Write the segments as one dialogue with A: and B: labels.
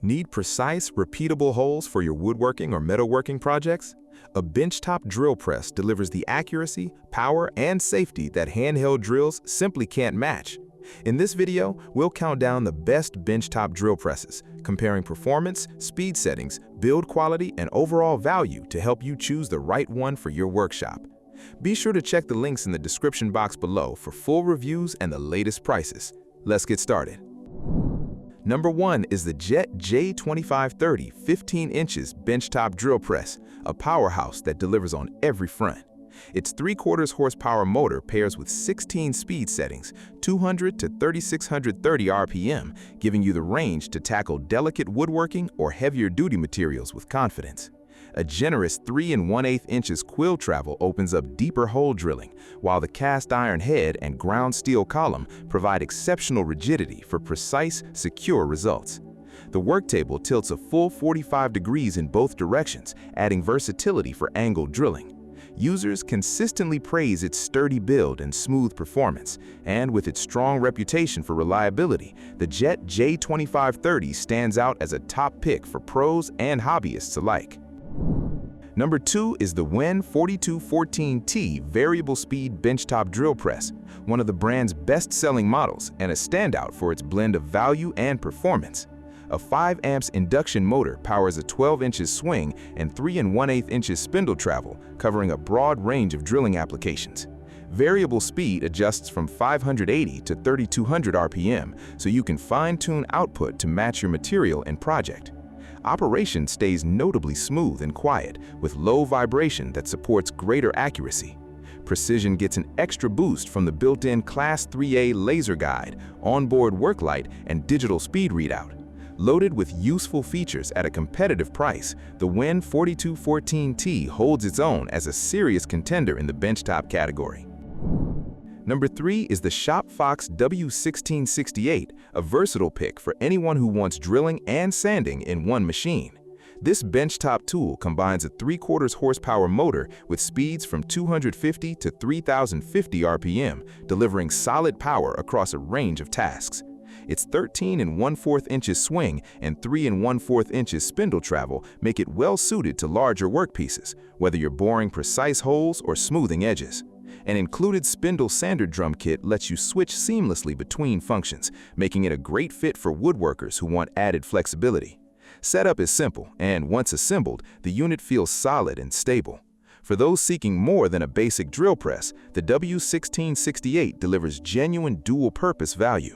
A: Need precise, repeatable holes for your woodworking or metalworking projects? A benchtop drill press delivers the accuracy, power, and safety that handheld drills simply can't match. In this video, we'll count down the best benchtop drill presses, comparing performance, speed settings, build quality, and overall value to help you choose the right one for your workshop. Be sure to check the links in the description box below for full reviews and the latest prices. Let's get started. Number 1 is the Jet J2530 15 inches benchtop drill press, a powerhouse that delivers on every front. Its 3/4 horsepower motor pairs with 16 speed settings, 200 to 3630 RPM, giving you the range to tackle delicate woodworking or heavier duty materials with confidence. A generous 3 1/8 inches quill travel opens up deeper hole drilling, while the cast iron head and ground steel column provide exceptional rigidity for precise, secure results. The work table tilts a full 45 degrees in both directions, adding versatility for angled drilling. Users consistently praise its sturdy build and smooth performance, and with its strong reputation for reliability, the Jet J2530 stands out as a top pick for pros and hobbyists alike. Number 2 is the WEN 4214T variable speed benchtop drill press, one of the brand's best-selling models and a standout for its blend of value and performance. A 5 amps induction motor powers a 12 inches swing and 3 1/8 inches spindle travel, covering a broad range of drilling applications. Variable speed adjusts from 580 to 3200 RPM, so you can fine-tune output to match your material and project. Operation stays notably smooth and quiet, with low vibration that supports greater accuracy. Precision gets an extra boost from the built-in Class 3A laser guide, onboard work light, and digital speed readout. Loaded with useful features at a competitive price, the WEN 4214T holds its own as a serious contender in the benchtop category. Number 3 is the ShopFox W1668, a versatile pick for anyone who wants drilling and sanding in one machine. This benchtop tool combines a 3/4 horsepower motor with speeds from 250 to 3050 RPM, delivering solid power across a range of tasks. Its 13 1/4 inches swing and 3 1/4 inches spindle travel make it well suited to larger workpieces, whether you're boring precise holes or smoothing edges. An included spindle sander drum kit lets you switch seamlessly between functions, making it a great fit for woodworkers who want added flexibility. Setup is simple, and once assembled, the unit feels solid and stable. For those seeking more than a basic drill press, the W1668 delivers genuine dual-purpose value.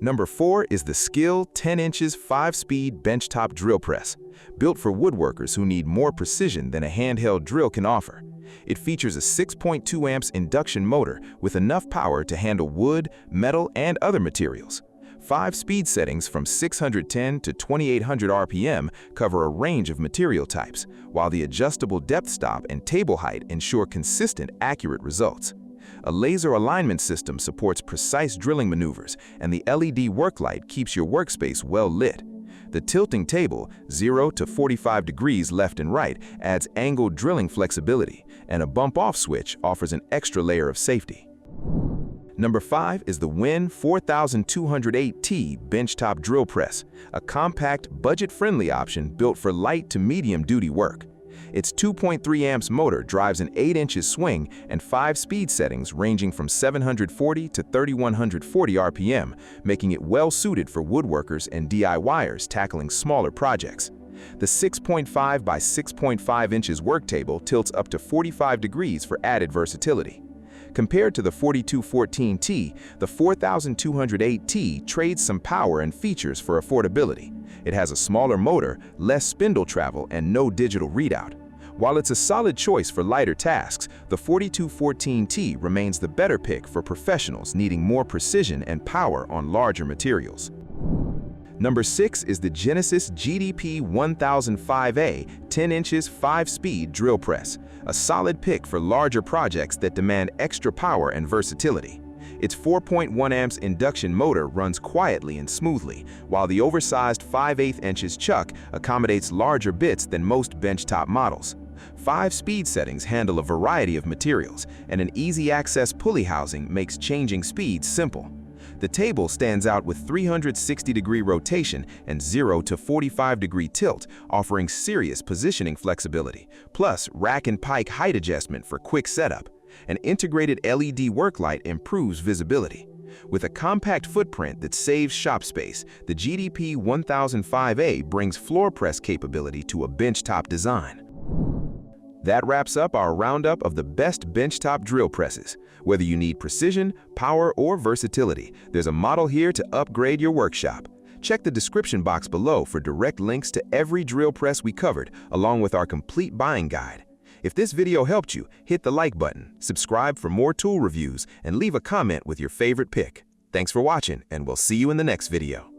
A: Number 4 is the SKIL 10 inches 5-speed benchtop drill press, built for woodworkers who need more precision than a handheld drill can offer. It features a 6.2 amps induction motor with enough power to handle wood, metal, and other materials. 5 speed settings from 610 to 2800 RPM cover a range of material types, while the adjustable depth stop and table height ensure consistent, accurate results. A laser alignment system supports precise drilling maneuvers, and the LED work light keeps your workspace well lit. The tilting table, 0 to 45 degrees left and right, adds angled drilling flexibility, and a bump-off switch offers an extra layer of safety. Number 5 is the WEN 4208T benchtop drill press, a compact, budget-friendly option built for light to medium-duty work. Its 2.3 amps motor drives an 8 inches swing and 5 speed settings ranging from 740 to 3140 RPM, making it well suited for woodworkers and DIYers tackling smaller projects. The 6.5 by 6.5 inches work table tilts up to 45 degrees for added versatility. Compared to the 4214T, the 4208T trades some power and features for affordability. It has a smaller motor, less spindle travel, and no digital readout. While it's a solid choice for lighter tasks, the 4214T remains the better pick for professionals needing more precision and power on larger materials. Number 6 is the Genesis GDP 1005A 10 inches 5-speed drill press, a solid pick for larger projects that demand extra power and versatility. Its 4.1 amps induction motor runs quietly and smoothly, while the oversized 5/8 inches chuck accommodates larger bits than most benchtop models. 5 speed settings handle a variety of materials, and an easy-access pulley housing makes changing speeds simple. The table stands out with 360-degree rotation and 0 to 45-degree tilt, offering serious positioning flexibility, plus rack and pike height adjustment for quick setup. An integrated LED work light improves visibility. With a compact footprint that saves shop space, the GDP 1005A brings floor press capability to a benchtop design. That wraps up our roundup of the best benchtop drill presses. Whether you need precision, power, or versatility, there's a model here to upgrade your workshop. Check the description box below for direct links to every drill press we covered, along with our complete buying guide. If this video helped you, hit the like button, subscribe for more tool reviews, and leave a comment with your favorite pick. Thanks for watching, and we'll see you in the next video.